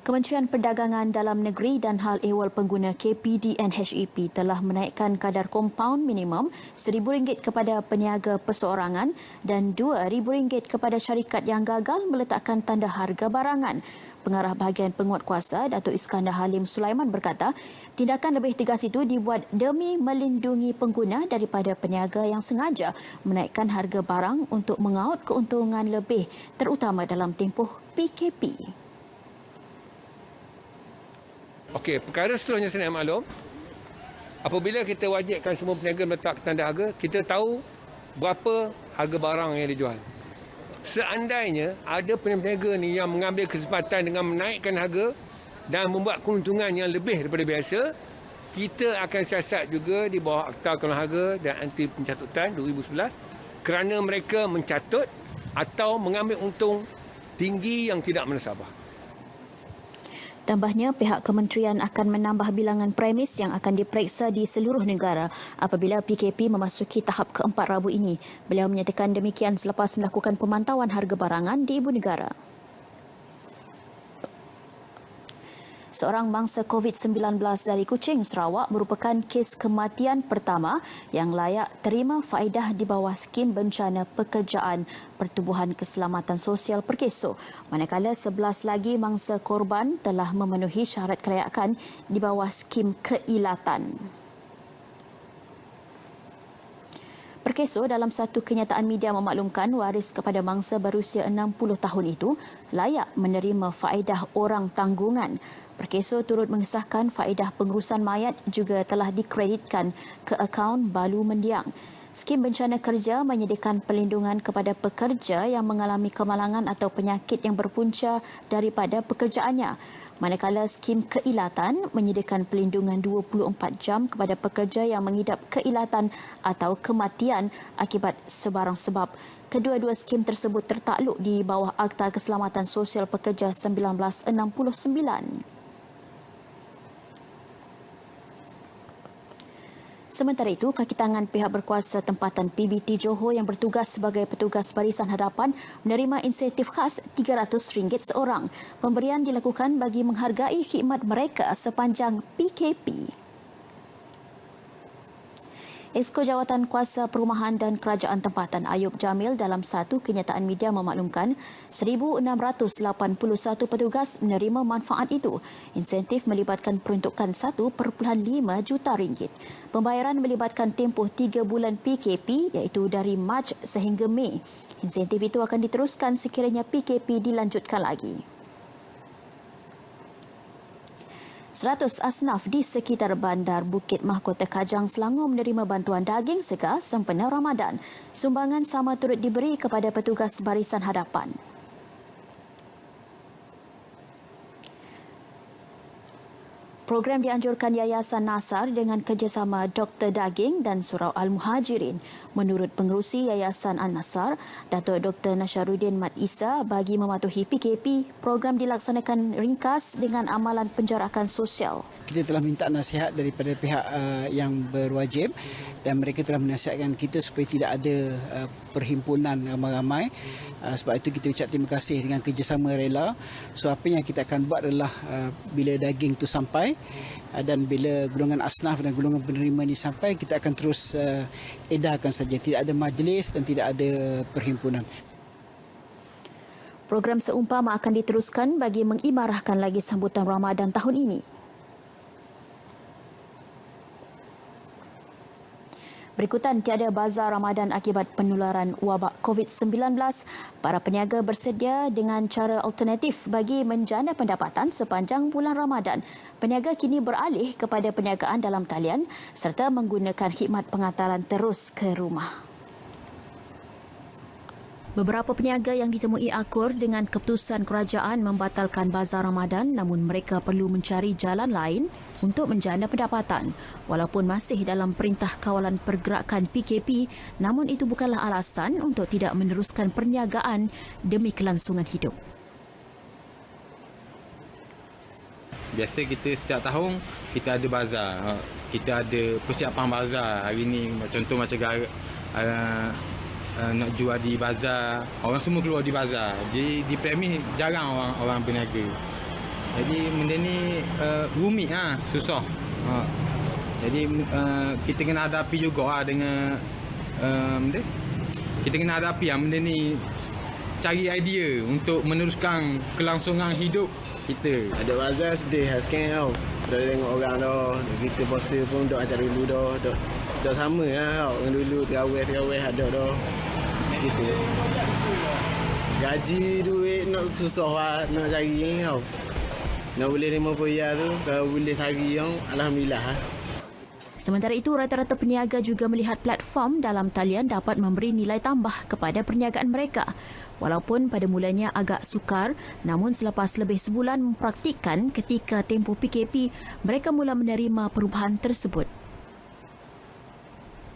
Kementerian Perdagangan Dalam Negeri dan Hal Ehwal Pengguna KPDN HEP telah menaikkan kadar kompaun minimum RM1,000 kepada peniaga perseorangan dan RM2,000 kepada syarikat yang gagal meletakkan tanda harga barangan. Pengarah bahagian penguatkuasa Datuk Iskandar Halim Sulaiman berkata, tindakan lebih tegas itu dibuat demi melindungi pengguna daripada peniaga yang sengaja menaikkan harga barang untuk mengaut keuntungan lebih terutama dalam tempoh PKP. Okey, perkara seterusnya saya nak maklum, apabila kita wajibkan semua peniaga meletak tanda harga, kita tahu berapa harga barang yang dijual. Seandainya ada peniaga ni yang mengambil kesempatan dengan menaikkan harga dan membuat keuntungan yang lebih daripada biasa, kita akan siasat juga di bawah Akta Kawalan Harga dan Anti Pencatutan 2011 kerana mereka mencatut atau mengambil untung tinggi yang tidak menasabah. Tambahnya, pihak kementerian akan menambah bilangan premis yang akan diperiksa di seluruh negara apabila PKP memasuki tahap keempat Rabu ini. Beliau menyatakan demikian selepas melakukan pemantauan harga barangan di ibu negara. Seorang mangsa COVID-19 dari Kuching, Sarawak merupakan kes kematian pertama yang layak terima faedah di bawah skim bencana pekerjaan Pertubuhan Keselamatan Sosial Perkeso. Manakala 11 lagi mangsa korban telah memenuhi syarat kelayakan di bawah skim keilatan. Perkeso dalam satu kenyataan media memaklumkan waris kepada mangsa berusia 60 tahun itu layak menerima faedah orang tanggungan. Perkeso turut mengesahkan faedah pengurusan mayat juga telah dikreditkan ke akaun Balu Mendiang. Skim bencana kerja menyediakan perlindungan kepada pekerja yang mengalami kemalangan atau penyakit yang berpunca daripada pekerjaannya. Manakala skim keilatan menyediakan perlindungan 24 jam kepada pekerja yang mengidap keilatan atau kematian akibat sebarang sebab. Kedua-dua skim tersebut tertakluk di bawah Akta Keselamatan Sosial Pekerja 1969. Sementara itu, kaki tangan pihak berkuasa tempatan PBT Johor yang bertugas sebagai petugas Barisan Hadapan menerima insentif khas RM300 seorang. Pemberian dilakukan bagi menghargai khidmat mereka sepanjang PKP. Esko Jawatan Kuasa Perumahan dan Kerajaan Tempatan Ayub Jamil dalam satu kenyataan media memaklumkan 1,681 petugas menerima manfaat itu. Insentif melibatkan peruntukan RM1.5 juta. Pembayaran melibatkan tempoh 3 bulan PKP iaitu dari Mac sehingga Mei. Insentif itu akan diteruskan sekiranya PKP dilanjutkan lagi. 100 asnaf di sekitar bandar Bukit Mahkota Kajang, Selangor menerima bantuan daging segar sempena Ramadan. Sumbangan sama turut diberi kepada petugas Barisan Hadapan. Program dianjurkan Yayasan Nasar dengan kerjasama Doktor Daging dan Surau Al-Muhajirin. Menurut pengerusi Yayasan An-Nasar, Datuk Dr. Nasharuddin Mat Isa, bagi mematuhi PKP, program dilaksanakan ringkas dengan amalan penjarakan sosial. Kita telah minta nasihat daripada pihak yang berwajib dan mereka telah menasihatkan kita supaya tidak ada perhimpunan ramai-ramai. Sebab itu kita ucap terima kasih dengan kerjasama rela. So apa yang kita akan buat adalah bila daging itu sampai dan bila golongan asnaf dan golongan penerima ini sampai, kita akan terus edarkan saja. Tidak ada majlis dan tidak ada perhimpunan. Program seumpama akan diteruskan bagi mengimarahkan lagi sambutan Ramadan tahun ini. Berikutan tiada bazar Ramadan akibat penularan wabak COVID-19. Para peniaga bersedia dengan cara alternatif bagi menjana pendapatan sepanjang bulan Ramadan. Peniaga kini beralih kepada perniagaan dalam talian serta menggunakan khidmat pengantaran terus ke rumah. Beberapa peniaga yang ditemui akur dengan keputusan kerajaan membatalkan bazar Ramadan, namun mereka perlu mencari jalan lain untuk menjana pendapatan. Walaupun masih dalam Perintah Kawalan Pergerakan PKP, namun itu bukanlah alasan untuk tidak meneruskan perniagaan demi kelangsungan hidup. Biasa kita setiap tahun kita ada bazar. Kita ada persiapan bazar. Hari ini contoh macam nak jual di bazar, orang semua keluar di bazar. Di premis jarang orang berniaga. Jadi benda ni rumit susah. Jadi kita kena hadapi juga dengan benda. Kita kena hadapi benda ni, cari idea untuk meneruskan kelangsungan hidup kita. Ada bazar sedih sikit tau. Dah tengok orang dah, kita puasa pun duk macam dulu dah sama lah tau. Dengan dulu terawih ada dah. Gitu. Gaji duit nak susah lah nak cari ni tau. Nak boleh 50 riyal tu, kalau boleh hari yang alhamdulillah lah. Sementara itu, rata-rata peniaga juga melihat platform dalam talian dapat memberi nilai tambah kepada perniagaan mereka. Walaupun pada mulanya agak sukar, namun selepas lebih sebulan mempraktikkan ketika tempoh PKP, mereka mula menerima perubahan tersebut.